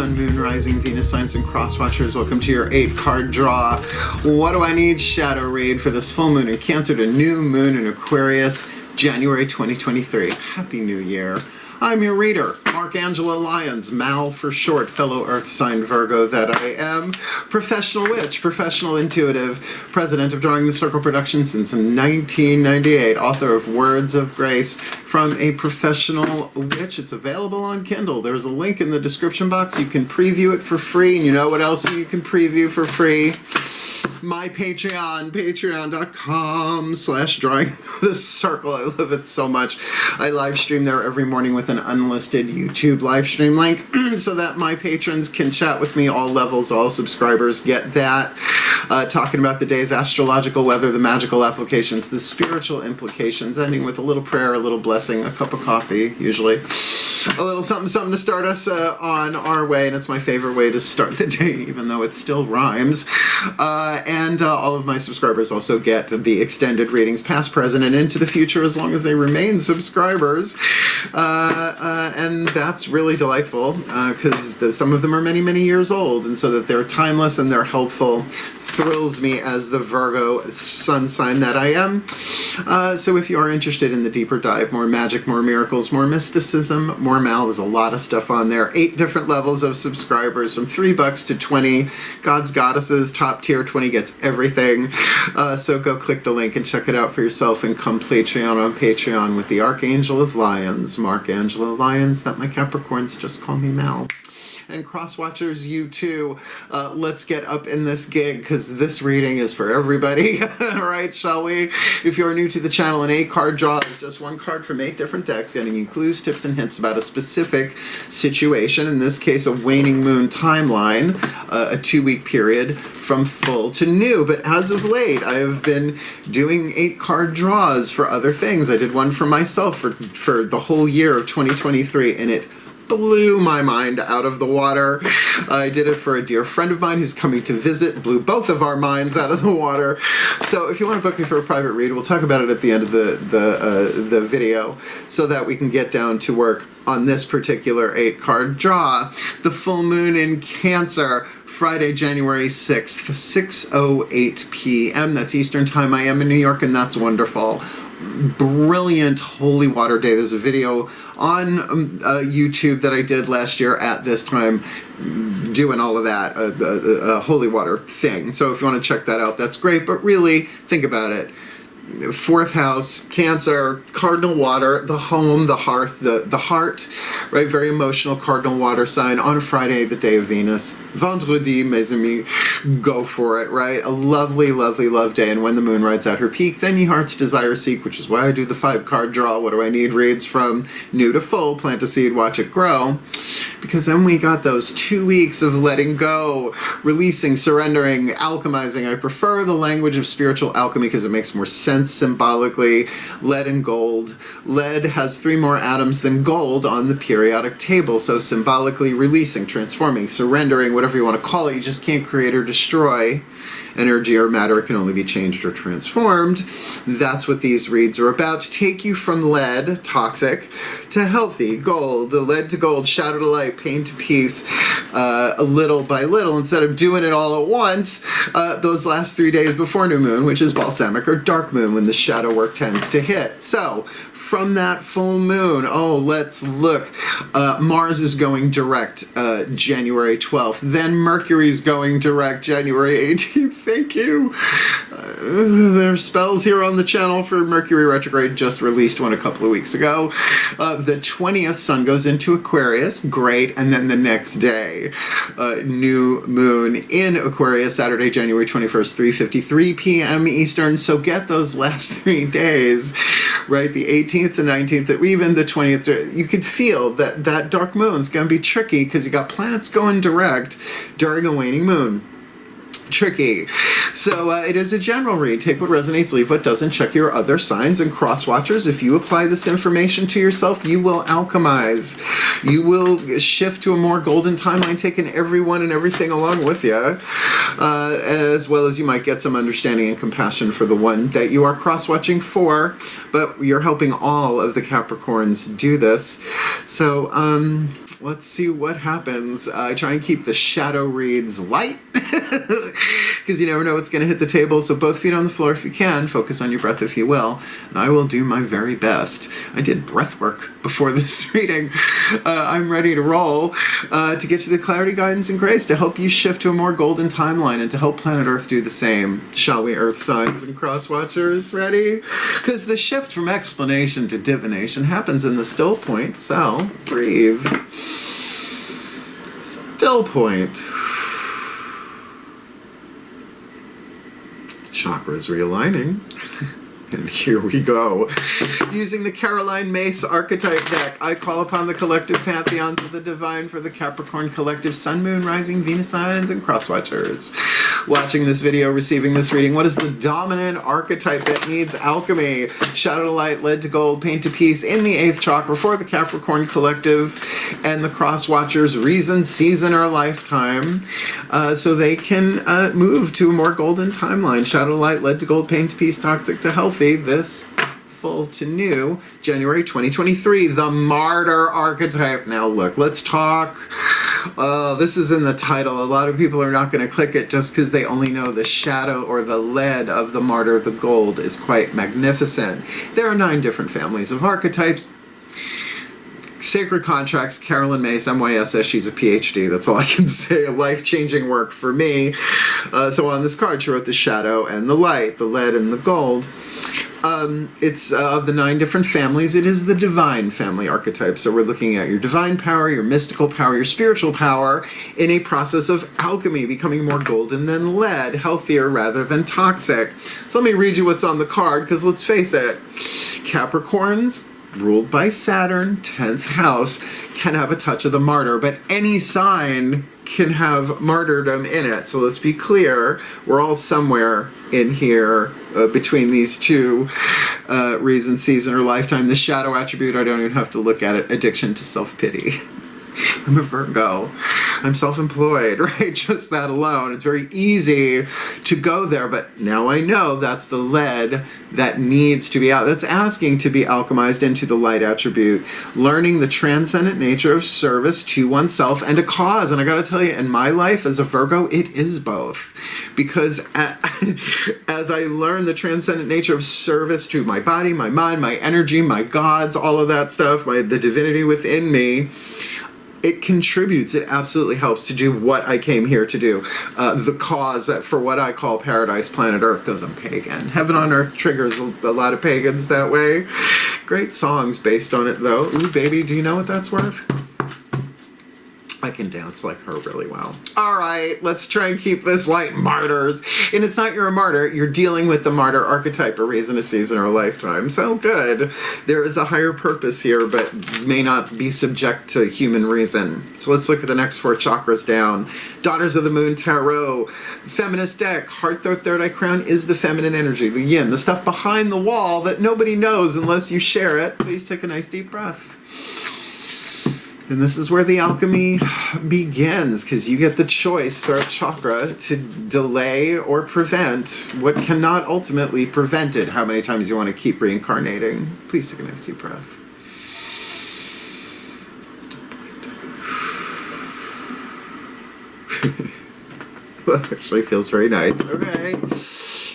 Sun, Moon, Rising, Venus signs, and cross-watchers. Welcome to your 8-card draw. What do I need? Shadow read for this full moon in Cancer to new moon in Aquarius, January 2023. Happy New Year. I'm your reader, Angelo, Lyons, Mal for short, fellow Earth sign Virgo that I am, professional witch, professional intuitive, president of Drawing the Circle Productions since 1998, author of Words of Grace from a Professional Witch. It's available on Kindle. There's a link in the description box. You can preview it for free, and you know what else you can preview for free? My Patreon, patreon.com/drawing the circle. I love it so much. I live stream there every morning with an unlisted YouTube live stream link so that my patrons can chat with me, all levels, all subscribers get that. Talking about the day's astrological weather, the magical applications, the spiritual implications, ending with a little prayer, a little blessing, a cup of coffee, usually. A little something to start us on our way, and it's my favorite way to start the day, even though it still rhymes. And all of my subscribers also get the extended readings, past, present, and into the future, as long as they remain subscribers. And that's really delightful, because some of them are many, many years old, and so that they're timeless and they're helpful thrills me as the Virgo sun sign that I am. So if you are interested in the deeper dive, more magic, more miracles, more mysticism, more Mal, there's a lot of stuff on there. 8 different levels of subscribers, from $3 to 20. Gods, goddesses, top tier 20 gets everything. So go click the link and check it out for yourself, and come Patreon on Patreon with the Archangel of Lyons, Angelo Lyons, that my Capricorns just call me Mal. And cross-watchers, you too, let's get up in this gig, because this reading is for everybody. All right, shall we? If you're new to the channel, an 8-card draw is just one card from 8 different decks, getting you clues, tips, and hints about a specific situation. In this case, a waning moon timeline, a 2-week period from full to new. But as of late, I have been doing 8-card draws for other things. I did one for myself for the whole year of 2023, and it blew my mind out of the water. I did it for a dear friend of mine who's coming to visit, blew both of our minds out of the water. So if you want to book me for a private read, we'll talk about it at the end of the video, so that we can get down to work on this particular 8-card draw. The full moon in Cancer, Friday, January 6th, 6:08 p.m. That's Eastern Time. I am in New York, and that's wonderful. Brilliant holy water day. There's a video on YouTube that I did last year at this time, doing all of that, a holy water thing. So if you want to check that out, that's great. But really, think about it. 4th house, Cancer, cardinal water, the home, the hearth, the heart, right? Very emotional cardinal water sign on Friday, the day of Venus. Vendredi, mes amis, go for it, right? A lovely, lovely love day. And when the moon rides out her peak, then ye hearts desire seek, which is why I do the 5-card draw. What do I need? Reads from new to full, plant a seed, watch it grow. Because then we got those 2 weeks of letting go, releasing, surrendering, alchemizing. I prefer the language of spiritual alchemy because it makes more sense symbolically. Lead and gold. Lead has 3 more atoms than gold on the periodic table. So symbolically releasing, transforming, surrendering, whatever you want to call it. You just can't create or destroy energy or matter. It can only be changed or transformed. That's what these reads are about. To take you from lead, toxic, to healthy, gold, lead to gold, shadow to light, pain to peace, little by little, instead of doing it all at once, those last 3 days before new moon, which is balsamic or dark moon, when the shadow work tends to hit. So from that full moon, let's look. Mars is going direct January 12th. Then Mercury's going direct January 18th. Thank you. There's spells here on the channel for Mercury retrograde. Just released one a couple of weeks ago. The 20th, Sun goes into Aquarius. Great. And then the next day, new moon in Aquarius, Saturday, January 21st, 3:53 p.m. Eastern. So get those last 3 days, right? The 18th, the 19th, even the 20th. You could feel that that dark moon's going to be tricky, because you got planets going direct during a waning moon. Tricky. So it is a general read. Take what resonates, leave what doesn't. Check your other signs and cross-watchers. If you apply this information to yourself, you will alchemize. You will shift to a more golden timeline, taking everyone and everything along with you, as well as you might get some understanding and compassion for the one that you are cross-watching for, but you're helping all of the Capricorns do this. So let's see what happens. I try and keep the shadow reads light because you never know what's going to hit the table. So both feet on the floor if you can. Focus on your breath if you will. And I will do my very best. I did breath work before this reading. I'm ready to roll to get you the clarity, guidance, and grace to help you shift to a more golden timeline and to help planet Earth do the same. Shall we, Earth signs and cross watchers? Ready? Because the shift from explanation to divination happens in the still point. So breathe. Still point. Chakras realigning. And here we go. Using the Caroline Mace archetype deck, I call upon the collective pantheons of the divine for the Capricorn collective sun, moon, rising, Venus signs, and cross watchers. Watching this video, receiving this reading, what is the dominant archetype that needs alchemy? Shadow to light, lead to gold, pain to peace in the 8th chakra for the Capricorn collective and the cross watchers, reason, season, or lifetime, so they can move to a more golden timeline. Shadow to light, lead to gold, pain to peace, toxic to healthy. This full to new, January 2023, the Martyr archetype. Now look, let's talk. This is in the title. A lot of people are not going to click it just because they only know the shadow or the lead of the Martyr. The gold is quite magnificent. There are 9 different families of archetypes. Sacred Contracts, Caroline Mace, MYSS, she's a PhD. That's all I can say. Life-changing work for me. So on this card, she wrote the shadow and the light, the lead and the gold. It's of the 9 different families. It is the divine family archetype. So we're looking at your divine power, your mystical power, your spiritual power in a process of alchemy, becoming more golden than lead, healthier rather than toxic. So let me read you what's on the card, because let's face it, Capricorns, ruled by Saturn, 10th house, can have a touch of the martyr, but any sign can have martyrdom in it. So let's be clear, we're all somewhere in here between these two, reason, season, or lifetime. The shadow attribute, I don't even have to look at it, addiction to self-pity. I'm a Virgo. I'm self-employed, right? Just that alone. It's very easy to go there, but now I know that's the lead that needs to be out. That's asking to be alchemized into the light attribute, learning the transcendent nature of service to oneself and a cause. And I got to tell you, in my life as a Virgo, it is both. Because as I learn the transcendent nature of service to my body, my mind, my energy, my gods, all of that stuff, the divinity within me, it contributes, it absolutely helps to do what I came here to do. The cause for what I call paradise, planet Earth, because I'm pagan. Heaven on Earth triggers a lot of pagans that way. Great songs based on it, though. Ooh, baby, do you know what that's worth? I can dance like her really well. All right, let's try and keep this light. Martyrs. And it's not you're a martyr, you're dealing with the martyr archetype, a reason, a season, or a lifetime. So good. There is a higher purpose here, but may not be subject to human reason. So let's look at the next 4 chakras down. Daughters of the Moon Tarot. Feminist deck. Heart, throat, third eye, crown is the feminine energy, the yin, the stuff behind the wall that nobody knows unless you share it. Please take a nice deep breath. And this is where the alchemy begins, because you get the choice, throat chakra, to delay or prevent what cannot ultimately prevent it. How many times you want to keep reincarnating? Please take a nice deep breath. Well, it actually feels very nice. Okay.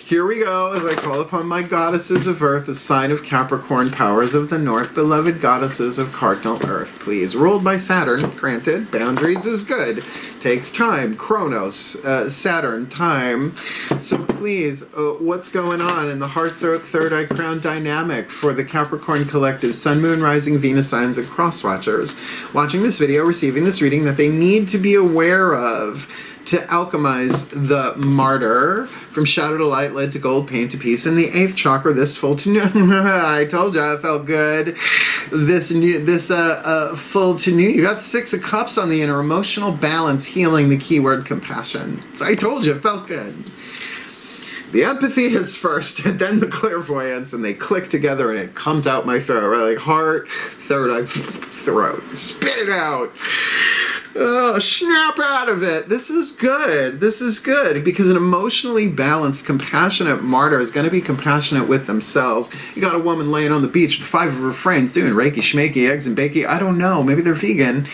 Here we go, as I call upon my goddesses of earth, a sign of Capricorn, powers of the north, beloved goddesses of cardinal earth, please. Ruled by Saturn, granted, boundaries is good. Takes time, Chronos, Saturn, time. So please, what's going on in the heart, throat, third eye, crown dynamic for the Capricorn collective, sun, moon, rising, Venus signs, and cross watchers? Watching this video, receiving this reading that they need to be aware of to alchemize the martyr from shadow to light, lead to gold, pain to peace. In the 8th chakra, this full to new. I told you I felt good. This full to new. You got the 6 of Cups on the inner, emotional balance, healing, the keyword compassion. So I told you it felt good. The empathy hits first, and then the clairvoyance, and they click together, and it comes out my throat, right? Like heart, third eye, throat. Spit it out. Oh, snap out of it. This is good. This is good because an emotionally balanced, compassionate martyr is going to be compassionate with themselves. You got a woman laying on the beach with 5 of her friends doing reiki, schmakey, eggs and bakey. I don't know. Maybe they're vegan.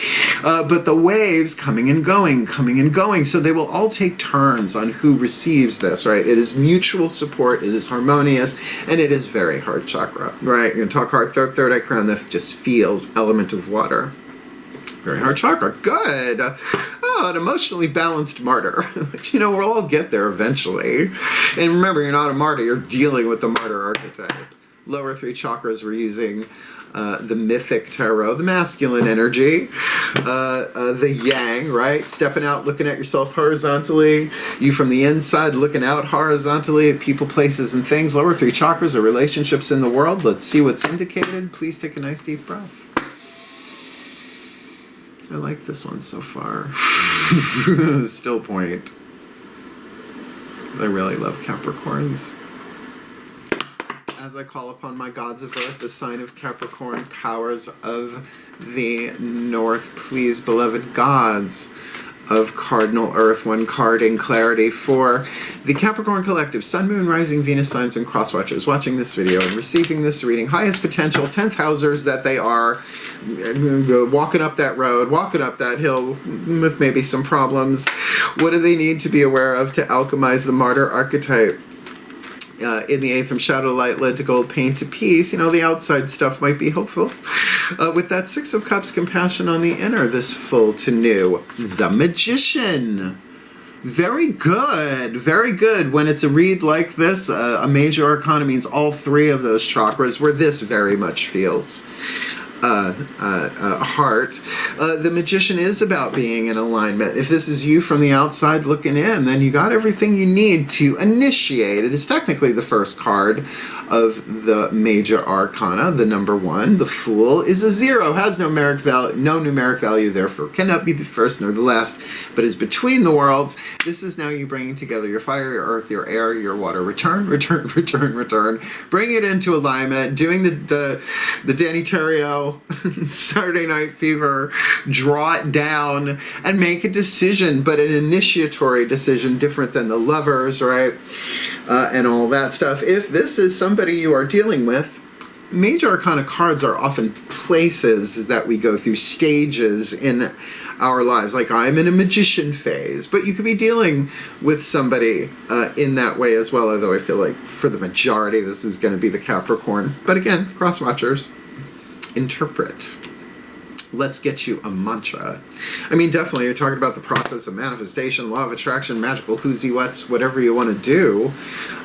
But the waves coming and going, coming and going. So they will all take turns on who receives this, right? It is mutual support. It is harmonious. And it is very heart chakra, right? You're going to talk heart, third eye crown that just feels element of water. Very heart chakra. Good. Oh, an emotionally balanced martyr. But you know, we'll all get there eventually. And remember, you're not a martyr. You're dealing with the martyr archetype. Lower 3 chakras, we're using the mythic tarot, the masculine energy, the yang, right? Stepping out, looking at yourself horizontally. You from the inside, looking out horizontally at people, places, and things. Lower 3 chakras are relationships in the world. Let's see what's indicated. Please take a nice deep breath. I like this one so far. Still point. I really love Capricorns. As I call upon my gods of earth, the sign of Capricorn, powers of the north, please, beloved gods of cardinal earth, 1 card in clarity for the Capricorn collective, sun, moon, rising, Venus signs, and cross watchers watching this video and receiving this reading. Highest potential 10th housers that they are, walking up that road, walking up that hill with maybe some problems. What do they need to be aware of to alchemize the martyr archetype? In the 8th, from shadow light led to gold, pain to peace. You know, the outside stuff might be hopeful. With that 6 of Cups, compassion on the inner, this full to new. The Magician. Very good. Very good. When it's a read like this, a major arcana means all 3 of those chakras, where this very much feels heart. The Magician is about being in alignment. If this is you from the outside looking in, then you got everything you need to initiate. It is technically the first card of the major arcana, the number 1. The Fool is a 0, has no numeric value, therefore cannot be the first nor the last, but is between the worlds. This is now you bringing together your fire, your earth, your air, your water. Return. Bring it into alignment, doing the Danny Terrio Saturday Night Fever, draw it down and make a decision, but an initiatory decision, different than the Lovers, right? And all that stuff. If this is somebody you are dealing with, major arcana cards are often places that we go through, stages in our lives. Like, I'm in a magician phase, but you could be dealing with somebody in that way as well, although I feel like for the majority this is going to be the Capricorn. But again, cross watchers, interpret. Let's get you a mantra. I mean, definitely you're talking about the process of manifestation, law of attraction, magical who's-y what's, whatever you want to do,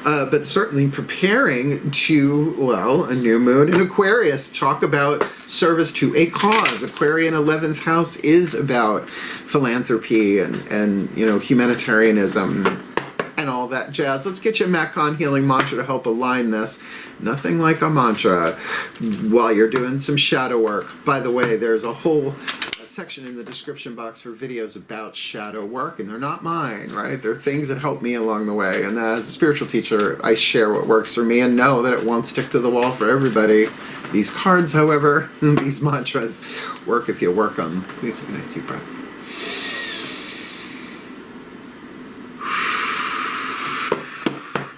but certainly preparing to, well, a new moon in Aquarius. Talk about service to a cause. Aquarian 11th house is about philanthropy and you know, humanitarianism and all that jazz. Let's get you a Macon healing mantra to help align this. Nothing like a mantra while you're doing some shadow work. By the way, there's a whole section in the description box for videos about shadow work, and they're not mine, right? They're things that help me along the way. And as a spiritual teacher, I share what works for me and know that it won't stick to the wall for everybody. These cards, however, these mantras work if you work them. Please take a nice deep breath.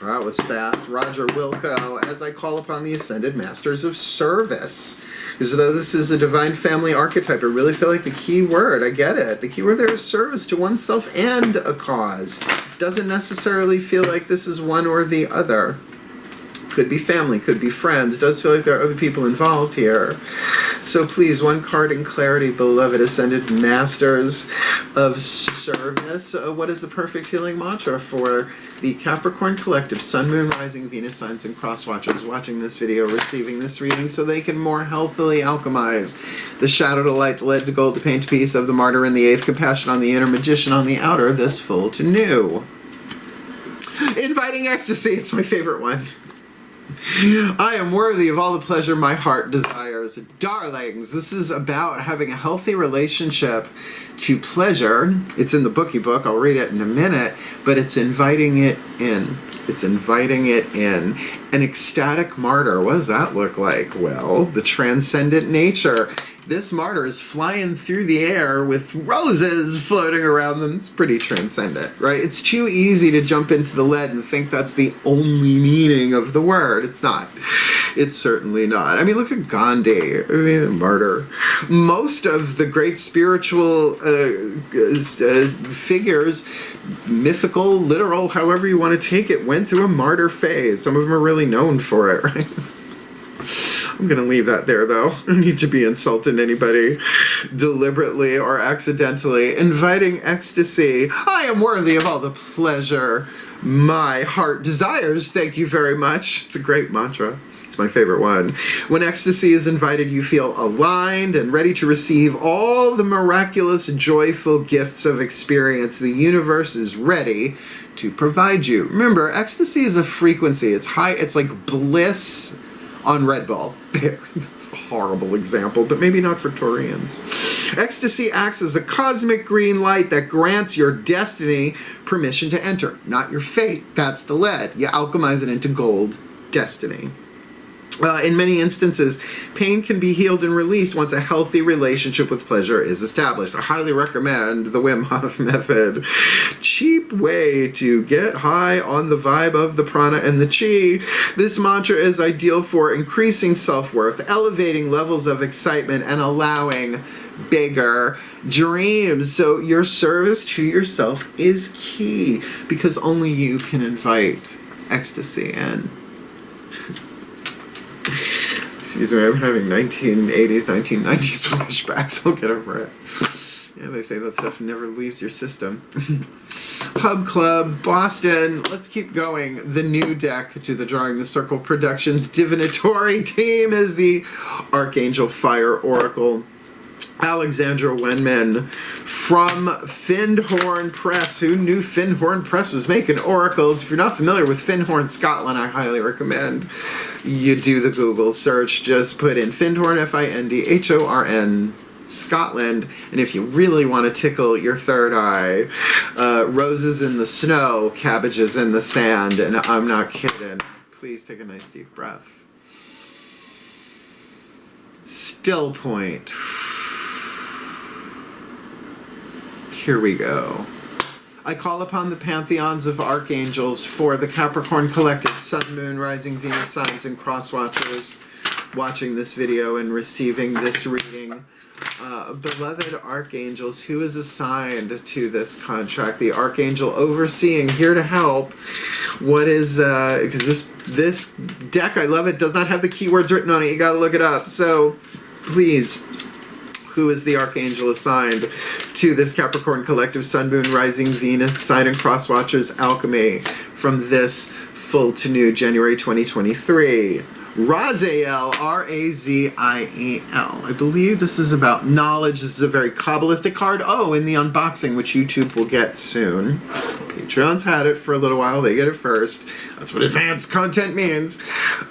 That was fast. Roger Wilco, as I call upon the Ascended Masters of Service. As though this is a divine family archetype, I really feel like the key word, I get it. The key word there is service to oneself and a cause. Doesn't necessarily feel like this is one or the other. Could be family, could be friends. It does feel like there are other people involved here. So please, 1 card in clarity, beloved Ascended Masters of Service. What is the perfect healing mantra for the Capricorn collective, Sun, Moon, Rising, Venus signs, and cross watchers watching this video, receiving this reading, so they can more healthily alchemize the shadow to light, the lead to gold, the pain to peace of the martyr in the 8th, compassion on the inner, magician on the outer, this full to new. Inviting ecstasy, it's my favorite one. I am worthy of all the pleasure my heart desires. Darlings, this is about having a healthy relationship to pleasure. It's in the bookie book. I'll read it in a minute, but it's inviting it in. It's inviting it in. An ecstatic martyr, what does that look like? Well, the transcendent nature This martyr is flying through the air with roses floating around them. It's pretty transcendent, right? It's too easy to jump into the lead and think that's the only meaning of the word. It's not. It's certainly not. I mean, look at Gandhi, martyr. Most of the great spiritual figures, mythical, literal, however you want to take it, went through a martyr phase. Some of them are really known for it, right? I'm going to leave that there, though. I don't need to be insulting anybody deliberately or accidentally. Inviting ecstasy. I am worthy of all the pleasure my heart desires. Thank you very much. It's a great mantra. It's my favorite one. When ecstasy is invited, you feel aligned and ready to receive all the miraculous, joyful gifts of experience the universe is ready to provide you. Remember, ecstasy is a frequency. It's high. It's like bliss on Red Bull. That's a horrible example, but maybe not for Taurians. Ecstasy acts as a cosmic green light that grants your destiny permission to enter, not your fate. That's the lead. You alchemize it into gold, destiny. In many instances, pain can be healed and released once a healthy relationship with pleasure is established. I highly recommend the Wim Hof method. Cheap way to get high on the vibe of the prana and the chi. This mantra is ideal for increasing self-worth, elevating levels of excitement, and allowing bigger dreams. So your service to yourself is key, because only you can invite ecstasy in. Excuse me, I'm having 1980s, 1990s flashbacks. I'll get over it. Yeah, they say that stuff never leaves your system. Hub Club, Boston. Let's keep going. The new deck to the Drawing the Circle Productions divinatory team is the Archangel Fire Oracle. Alexandra Wenman from Findhorn Press. Who knew Findhorn Press was making oracles? If you're not familiar with Findhorn, Scotland, I highly recommend you do the Google search. Just put in Findhorn, Findhorn, Scotland, and if you really want to tickle your third eye, roses in the snow, cabbages in the sand, and I'm not kidding. Please take a nice deep breath. Still point. Here we go. I call upon the pantheons of archangels for the Capricorn collective, Sun, Moon, Rising, Venus signs, and cross watchers watching this video and receiving this reading. Beloved archangels, who is assigned to this contract? The archangel overseeing, here to help. What is, because this deck, I love it, does not have the keywords written on it. You gotta look it up. So, please, who is the archangel assigned to this Capricorn collective, Sun, Moon, Rising, Venus, Sign, and Cross Watchers alchemy from this full to new January 2023? Raziel, R-A-Z-I-E-L. I believe this is about knowledge. This is a very Kabbalistic card. Oh, in the unboxing, which YouTube will get soon. Patreon's had it for a little while. They get it first. That's what advanced content means.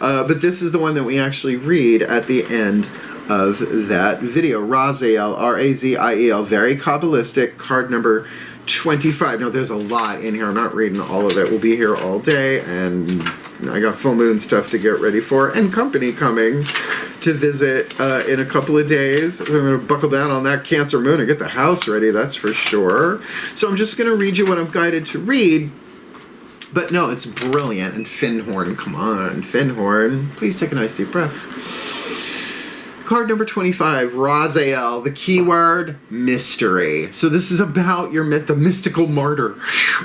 But this is the one that we actually read at the end of that video. Raziel, R-A-Z-I-E-L. Very Kabbalistic. Card number 25. Now, there's a lot in here. I'm not reading all of it. We'll be here all day, and I got full moon stuff to get ready for, and company coming to visit in a couple of days. I'm going to buckle down on that Cancer moon and get the house ready, that's for sure. So I'm just going to read you what I'm guided to read. But no, it's brilliant. And Findhorn, come on, Findhorn. Please take a nice deep breath. Card number 25, Raziel, the keyword, mystery. So this is about the mystical martyr,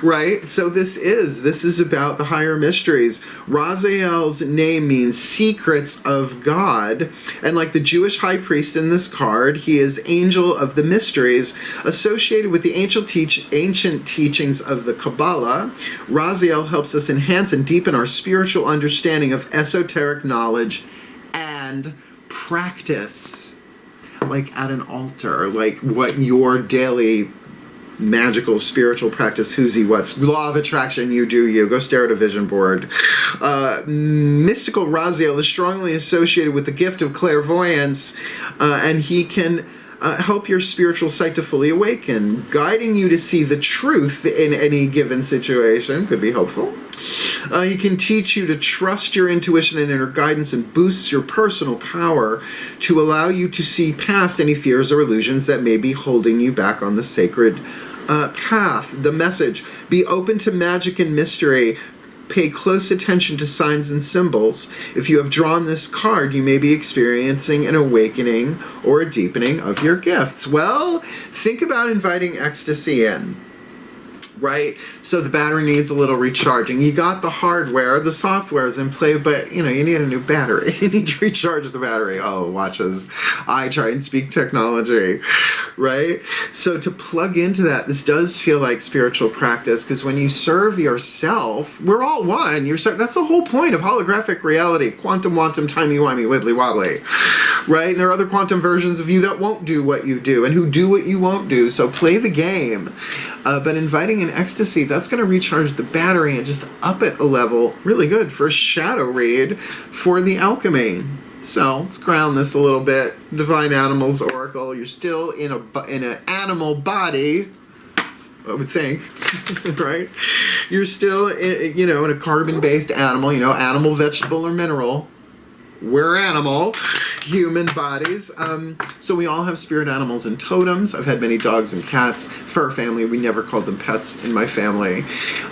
right? So this is about the higher mysteries. Raziel's name means secrets of God. And like the Jewish high priest in this card, he is angel of the mysteries associated with the ancient teachings of the Kabbalah. Raziel helps us enhance and deepen our spiritual understanding of esoteric knowledge and practice, like at an altar, like what your daily magical spiritual practice, what's law of attraction, you do you. Go stare at a vision board. Mystical Raziel is strongly associated with the gift of clairvoyance, and he can help your spiritual sight to fully awaken, guiding you to see the truth in any given situation. Could be helpful. He can teach you to trust your intuition and inner guidance and boosts your personal power to allow you to see past any fears or illusions that may be holding you back on the sacred path. The message: be open to magic and mystery. Pay close attention to signs and symbols. If you have drawn this card, you may be experiencing an awakening or a deepening of your gifts. Well, think about inviting ecstasy in. Right? So the battery needs a little recharging. You got the hardware, the software is in play, but you need a new battery. You need to recharge the battery. Oh, watch as I try and speak technology, right? So to plug into that, this does feel like spiritual practice, because when you serve yourself, we're all one. That's the whole point of holographic reality. Quantum, timey-wimey, wibbly-wobbly, right? And there are other quantum versions of you that won't do what you do and who do what you won't do. So play the game. But inviting an ecstasy, that's going to recharge the battery and just up it a level. Really good for a shadow read for the alchemy. So let's ground this a little bit. Divine Animals Oracle. You're still in an animal body, I would think, right? You're still in a carbon-based animal. Animal, vegetable, or mineral. We're animal, human bodies. So we all have spirit animals and totems. I've had many dogs and cats. Fur family, we never called them pets in my family.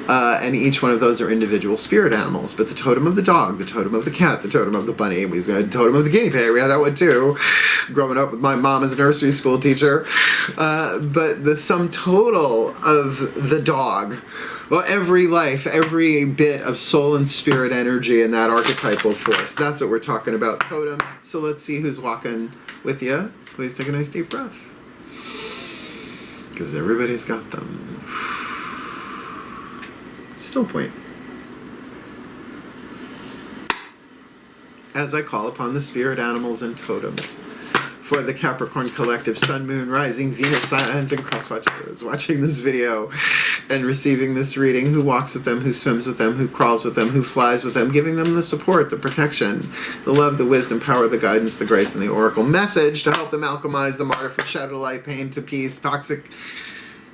And each one of those are individual spirit animals. But the totem of the dog, the totem of the cat, the totem of the bunny, we had the totem of the guinea pig. We had that one too, growing up with my mom as a nursery school teacher. But the sum total of the dog, well, every life, every bit of soul and spirit energy in that archetypal force. That's what we're talking about, totems. So let's see who's walking with you. Please take a nice deep breath. Because everybody's got them. Still point. As I call upon the spirit animals and totems for the Capricorn Collective, Sun, Moon, Rising, Venus, Lyons, and Cross Watchers watching this video and receiving this reading, who walks with them, who swims with them, who crawls with them, who flies with them, giving them the support, the protection, the love, the wisdom, power, the guidance, the grace, and the oracle message to help them alchemize the martyr from shadow to light, pain to peace, toxic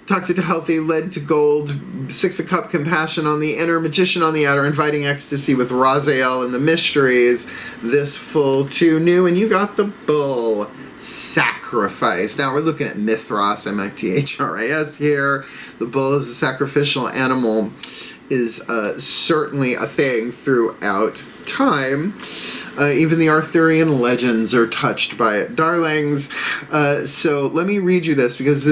to healthy, lead to gold, Six of Cup, compassion on the inner, magician on the outer, inviting ecstasy with Raziel and the mysteries, this full to new, and you got the bull. Sacrifice. Now we're looking at Mithras, M-I-T-H-R-A-S here. The bull is a sacrificial animal, is certainly a thing throughout time. Even the Arthurian legends are touched by it, darlings. So let me read you this, because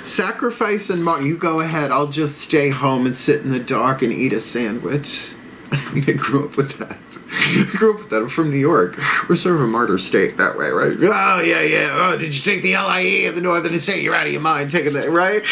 sacrifice and you go ahead. I'll just stay home and sit in the dark and eat a sandwich. I grew up with that. I'm from New York. We're sort of a martyr state that way, right? Oh, yeah. Oh, did you take the LIE of the Northern State? You're out of your mind taking that, right?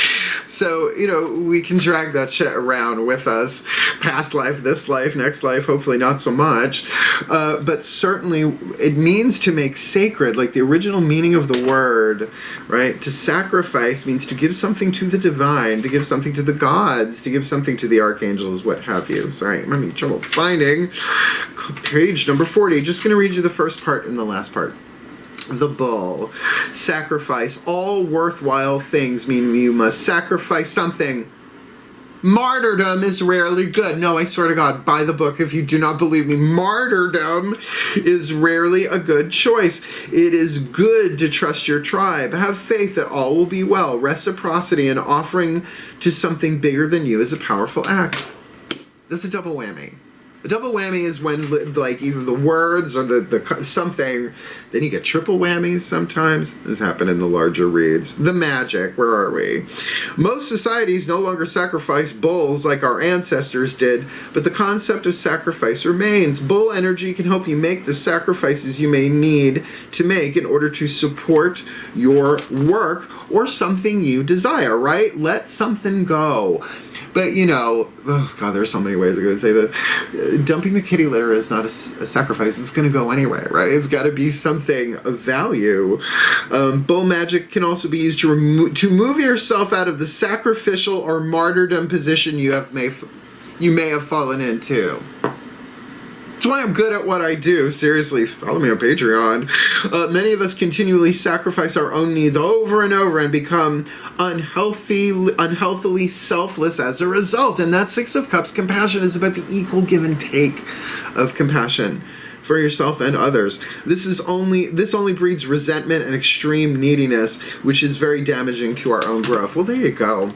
So, we can drag that shit around with us. Past life, this life, next life, hopefully not so much. But certainly it means to make sacred, like the original meaning of the word, right? To sacrifice means to give something to the divine, to give something to the gods, to give something to the archangels, what have you. Sorry, I'm having trouble finding page number 40. Just going to read you the first part and the last part. The bull. Sacrifice. All worthwhile things mean you must sacrifice something. Martyrdom is rarely good. No, I swear to God, buy the book if you do not believe me. Martyrdom is rarely a good choice. It is good to trust your tribe. Have faith that all will be well. Reciprocity and offering to something bigger than you is a powerful act. That's a double whammy. A double whammy is when, like, either the words or the something, then you get triple whammies sometimes. This happened in the larger reads. The magic, where are we? Most societies no longer sacrifice bulls like our ancestors did, but the concept of sacrifice remains. Bull energy can help you make the sacrifices you may need to make in order to support your work or something you desire, right? Let something go. But, oh God, there's so many ways I could say that. Dumping the kitty litter is not a sacrifice. It's going to go anyway, right? It's got to be something of value. Bull magic can also be used to move yourself out of the sacrificial or martyrdom position you may have fallen into. That's why I'm good at what I do. Seriously, follow me on Patreon. Many of us continually sacrifice our own needs over and over and become unhealthily selfless as a result. And that Six of Cups compassion is about the equal give and take of compassion for yourself and others. This only breeds resentment and extreme neediness, which is very damaging to our own growth. Well, there you go.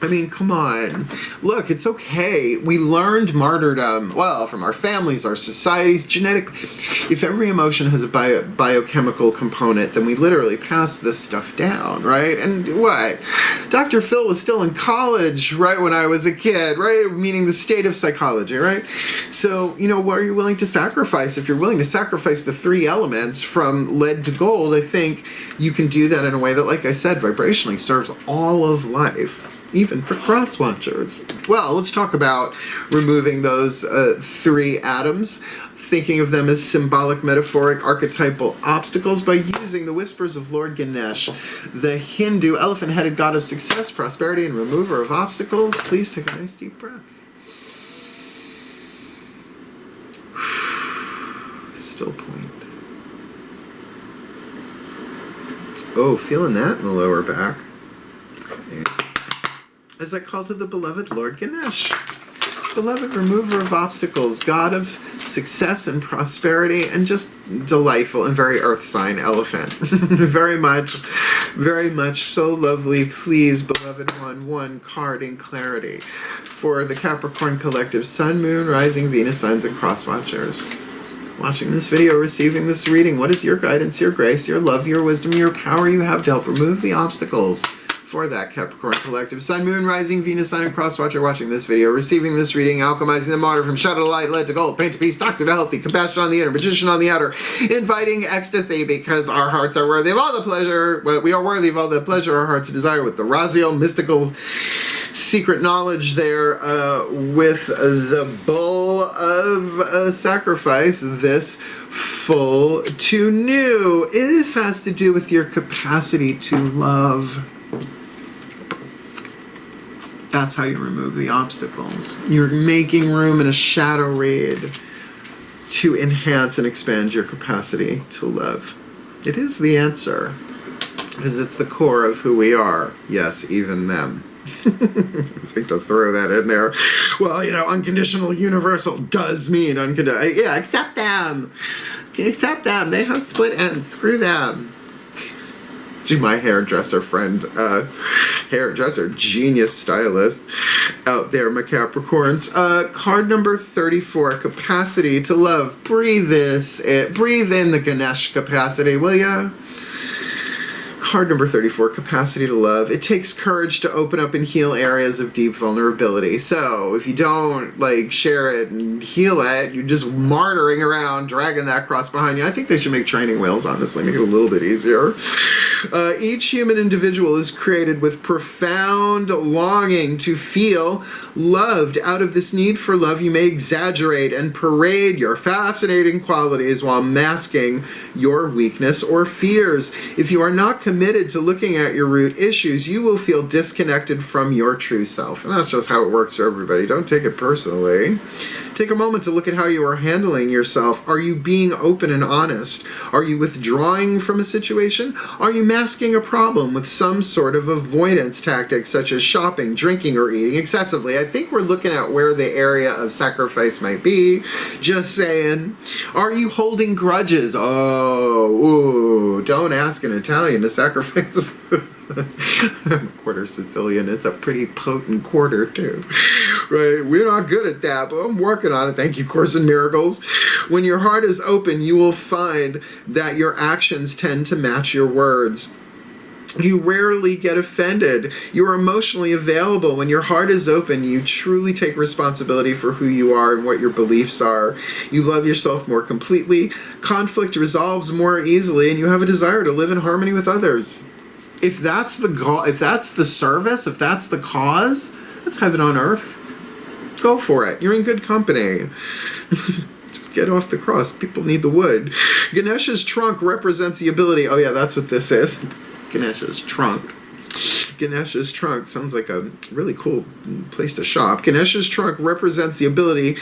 I mean, come on. Look, it's okay. We learned martyrdom, well, from our families, our societies, genetically. If every emotion has a biochemical component, then we literally pass this stuff down, right? And what? Dr. Phil was still in college, right, when I was a kid, right? Meaning the state of psychology, right? So, you know, what are you willing to sacrifice? If you're willing to sacrifice the 3 elements from lead to gold, I think you can do that in a way that, like I said, vibrationally serves all of life. Even for cross-watchers. Well, let's talk about removing those 3 atoms, thinking of them as symbolic, metaphoric, archetypal obstacles by using the whispers of Lord Ganesh, the Hindu elephant-headed god of success, prosperity, and remover of obstacles. Please take a nice deep breath. Still point. Oh, feeling that in the lower back. Okay. As I call to the beloved Lord Ganesh, beloved remover of obstacles, god of success and prosperity, and just delightful and very earth sign elephant. very much so lovely. Please, beloved one card in clarity for the Capricorn collective, Sun, Moon, Rising, Venus, signs, and cross watchers. Watching this video, receiving this reading, what is your guidance, your grace, your love, your wisdom, your power you have to help remove the obstacles for that Capricorn collective? Sun, Moon, Rising, Venus, Sun, and Cross Watcher watching this video, receiving this reading, alchemizing the Martyr from shadow to light, lead to gold, paint to peace, toxic to healthy, compassion on the inner, magician on the outer, inviting ecstasy because our hearts are worthy of all the pleasure, well, we are worthy of all the pleasure our hearts desire with the Raziel, mystical secret knowledge there with the bull of sacrifice, this full to new. This has to do with your capacity to love. That's how you remove the obstacles. You're making room in a shadow read to enhance and expand your capacity to love. It is the answer, because it's the core of who we are. Yes, even them. I think to throw that in there. Well, you know, unconditional universal does mean unconditional. Yeah, accept them. Accept them. They have split ends. Screw them. To my hairdresser friend, hairdresser, genius stylist out there, my Capricorns. Card number 34, capacity to love. Breathe in the Ganesh capacity, will ya? Card number 34, capacity to love. It takes courage to open up and heal areas of deep vulnerability. So if you don't like share it and heal it, you're just martyring around, dragging that cross behind you. I think they should make training wheels, honestly, make it a little bit easier. Each human individual is created with profound longing to feel loved. Out of this need for love, you may exaggerate and parade your fascinating qualities while masking your weakness or fears. If you are not committed to looking at your root issues, you will feel disconnected from your true self. And that's just how it works for everybody. Don't take it personally. Take a moment to look at how you are handling yourself. Are you being open and honest? Are you withdrawing from a situation? Are you masking a problem with some sort of avoidance tactic, such as shopping, drinking, or eating excessively? I think we're looking at where the area of sacrifice might be. Just saying. Are you holding grudges? Oh, ooh, don't ask an Italian to sacrifice. I'm a quarter Sicilian. It's a pretty potent quarter, too. Right? We're not good at that, but I'm working on it. Thank you, Course in Miracles. When your heart is open, you will find that your actions tend to match your words. You rarely get offended. You are emotionally available. When your heart is open, you truly take responsibility for who you are and what your beliefs are. You love yourself more completely. Conflict resolves more easily, and you have a desire to live in harmony with others. If that's the if that's the service, if that's the cause, that's heaven on earth. Go for it. You're in good company. Just get off the cross. People need the wood. Ganesh's trunk represents the ability. Oh yeah, that's what this is. Ganesh's trunk. Ganesha's trunk sounds like a really cool place to shop. Ganesha's trunk represents the ability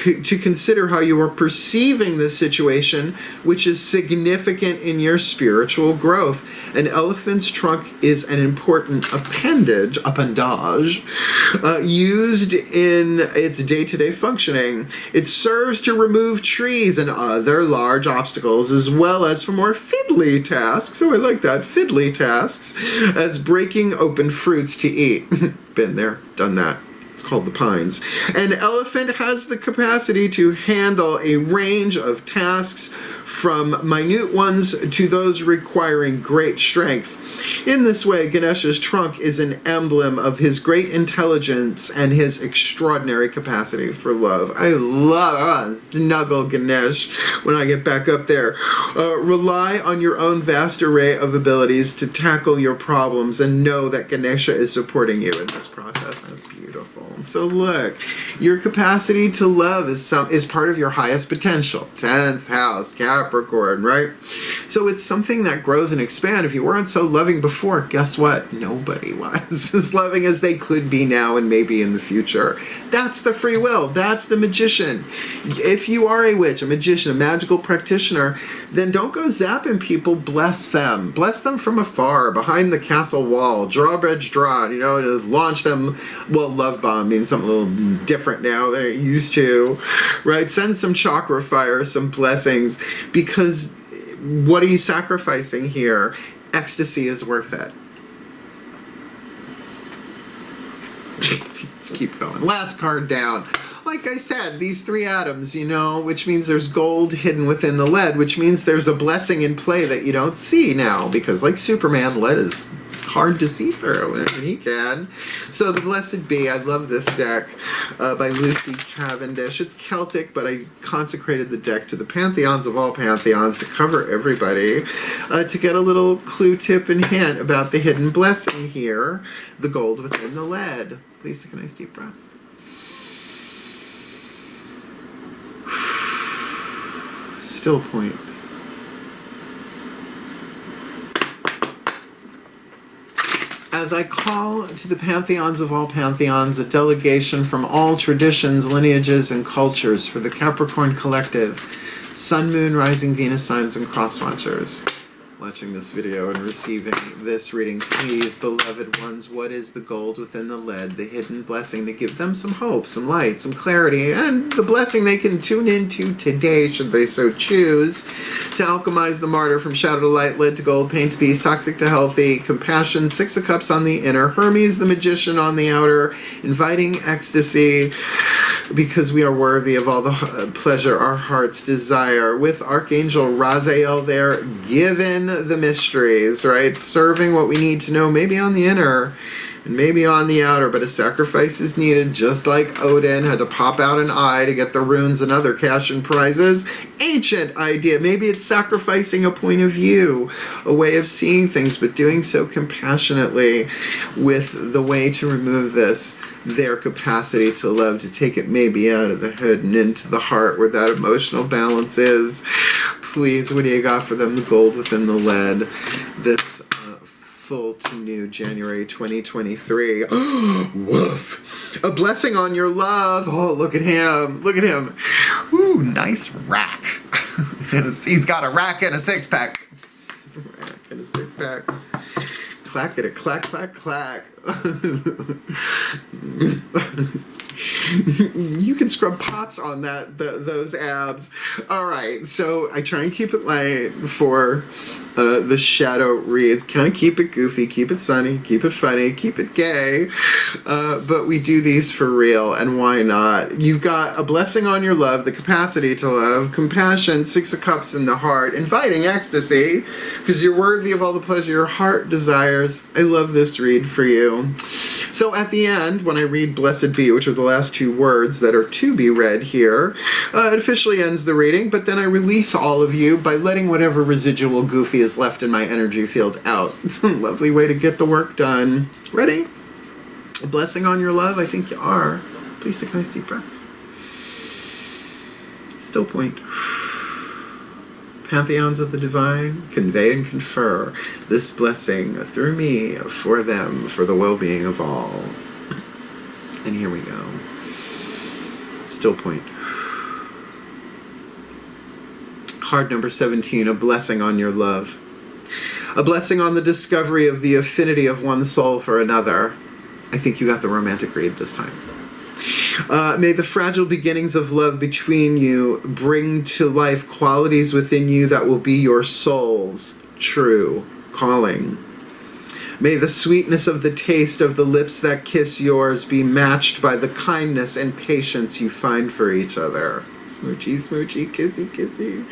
to consider how you are perceiving the situation, which is significant in your spiritual growth. An elephant's trunk is an important appendage used in its day-to-day functioning. It serves to remove trees and other large obstacles, as well as for more fiddly tasks. Oh, I like that. Fiddly tasks, as breaking open fruits to eat. Been there, done that. It's called the pines. An elephant has the capacity to handle a range of tasks, from minute ones to those requiring great strength. In this way, Ganesha's trunk is an emblem of his great intelligence and his extraordinary capacity for love. I love snuggle Ganesh when I get back up there. Rely on your own vast array of abilities to tackle your problems, and know that Ganesha is supporting you in this process. That's beautiful. So look, your capacity to love is part of your highest potential. 10th house, Capricorn, right? So it's something that grows and expands. If you weren't so loving before, guess what? Nobody was as loving as they could be now and maybe in the future. That's the free will. That's the magician. If you are a witch, a magician, a magical practitioner, then don't go zapping people. Bless them. Bless them from afar, behind the castle wall. Drawbridge draw, to launch them. Well, love bomb means something a little different now than it used to, right? Send some chakra fire, some blessings, because what are you sacrificing here? Ecstasy is worth it. Let's keep going. Last card down. Like I said, these 3 atoms, which means there's gold hidden within the lead, which means there's a blessing in play that you don't see now, because like Superman, lead is hard to see through, and he can. So the Blessed Bee, I love this deck by Lucy Cavendish. It's Celtic, but I consecrated the deck to the pantheons of all pantheons to cover everybody, to get a little clue, tip, and hint about the hidden blessing here, the gold within the lead. Please take a nice deep breath. Still point. As I call to the pantheons of all pantheons, a delegation from all traditions, lineages, and cultures for the Capricorn Collective, Sun, Moon, Rising, Venus signs, and cross-watchers watching this video and receiving this reading, please, beloved ones, what is the gold within the lead, the hidden blessing to give them some hope, some light, some clarity, and the blessing they can tune into today, should they so choose, to alchemize the Martyr from shadow to light, lead to gold, pain to peace, toxic to healthy, compassion, 6 of Cups on the inner, Hermes the Magician on the outer, inviting ecstasy, because we are worthy of all the pleasure our hearts desire, with Archangel Raziel there, given the mysteries, right? Serving what we need to know, maybe on the inner and maybe on the outer, but a sacrifice is needed, just like Odin had to pop out an eye to get the runes and other cash and prizes. Ancient idea. Maybe it's sacrificing a point of view, a way of seeing things, but doing so compassionately, with the way to remove this, their capacity to love, to take it maybe out of the head and into the heart where that emotional balance is. Please, what do you got for them? The gold within the lead. This full to new January 2023. Woof. A blessing on your love. Oh, look at him. Look at him. Ooh, nice rack. He's got a rack and a 6-pack. Rack and a 6-pack. Clack it, a clack, clack, clack. You can scrub pots on those abs. All right, so I try and keep it light for the shadow reads. Kind of keep it goofy, keep it sunny, keep it funny, keep it gay. But we do these for real, and why not? You've got a blessing on your love, the capacity to love, compassion, 6 of Cups in the heart, inviting ecstasy, because you're worthy of all the pleasure your heart desires. I love this read for you. So at the end, when I read Blessed Be, which are the last 2 words that are to be read here, it officially ends the reading, but then I release all of you by letting whatever residual goofy is left in my energy field out. It's a lovely way to get the work done. Ready? A blessing on your love? I think you are. Please take a nice deep breath. Still point. Pantheons of the divine, convey and confer this blessing through me, for them, for the well-being of all. And here we go. Still point. Card number 17, a blessing on your love. A blessing on the discovery of the affinity of one soul for another. I think you got the romantic read this time. May the fragile beginnings of love between you bring to life qualities within you that will be your soul's true calling. May the sweetness of the taste of the lips that kiss yours be matched by the kindness and patience you find for each other. Smoochy, smoochy, kissy, kissy.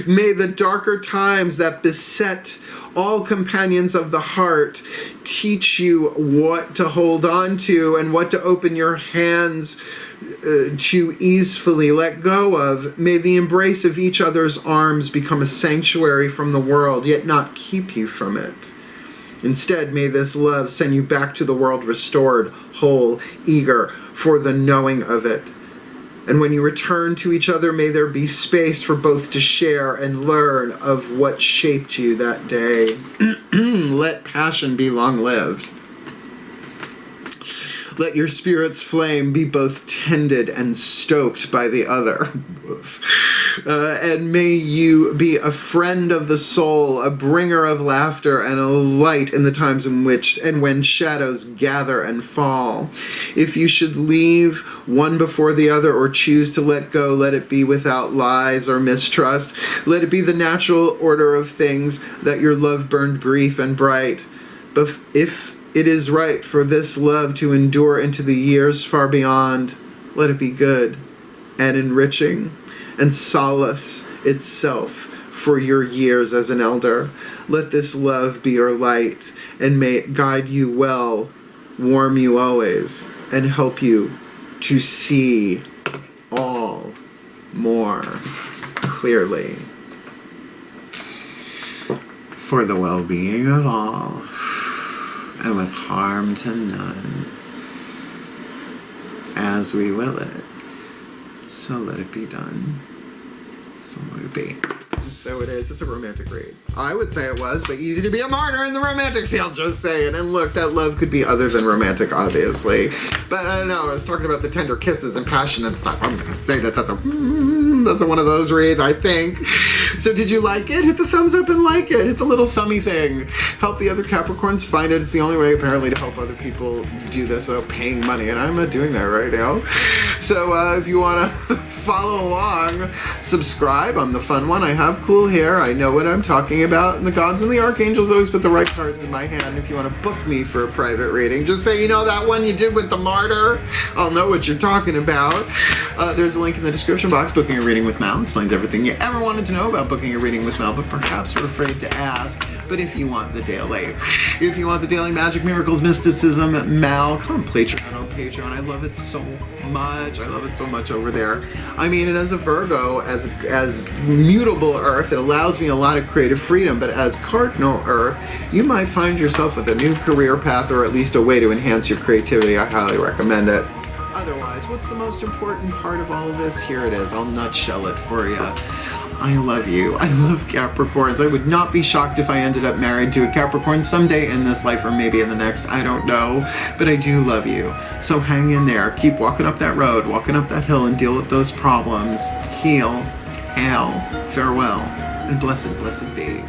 May the darker times that beset all companions of the heart teach you what to hold on to and what to open your hands to easily let go of. May the embrace of each other's arms become a sanctuary from the world, yet not keep you from it. Instead, may this love send you back to the world restored, whole, eager for the knowing of it. And when you return to each other, may there be space for both to share and learn of what shaped you that day. Let passion be long-lived. Let your spirit's flame be both tended and stoked by the other. And may you be a friend of the soul, a bringer of laughter, and a light in the times in which and when shadows gather and fall. If you should leave one before the other or choose to let go, let it be without lies or mistrust. Let it be the natural order of things that your love burned brief and bright. But if it is right for this love to endure into the years far beyond, let it be good and enriching and solace itself for your years as an elder. Let this love be your light, and may it guide you well, warm you always, and help you to see all more clearly. For the well-being of all, and with harm to none, as we will it, so let it be done. So let it be. So it is. It's a romantic read. I would say it was, but easy to be a martyr in the romantic field, just saying. And look, that love could be other than romantic, obviously. But I don't know, I was talking about the tender kisses and passion and stuff. I'm going to say that that's one of those reads, I think. So did you like it? Hit the thumbs up and like it. Hit the little thummy thing. Help the other Capricorns find it. It's the only way, apparently, to help other people do this without paying money. And I'm not doing that right now. So if you want to follow along, subscribe. I'm the fun one. I have cool hair. I know what I'm talking about. And the gods and the archangels always put the right cards in my hand. If you want to book me for a private reading, just say, you know that one you did with the Martyr? I'll know what you're talking about. There's a link in the description box. Booking a reading with Mal explains everything you ever wanted to know about booking a reading with Mal, but perhaps we're afraid to ask. But if you want the daily magic, miracles, mysticism, Mal, come Patreon on Patreon. I love it so much. I love it so much over there. I mean, and as a Virgo, as mutable Earth, it allows me a lot of creative freedom, but as cardinal Earth, you might find yourself with a new career path or at least a way to enhance your creativity. I highly recommend it. Otherwise, what's the most important part of all of this? Here it is. I'll nutshell it for you. I love you. I love Capricorns. I would not be shocked if I ended up married to a Capricorn someday in this life or maybe in the next. I don't know. But I do love you. So hang in there. Keep walking up that road, walking up that hill, and deal with those problems. Heal, hail, farewell, and blessed, blessed be.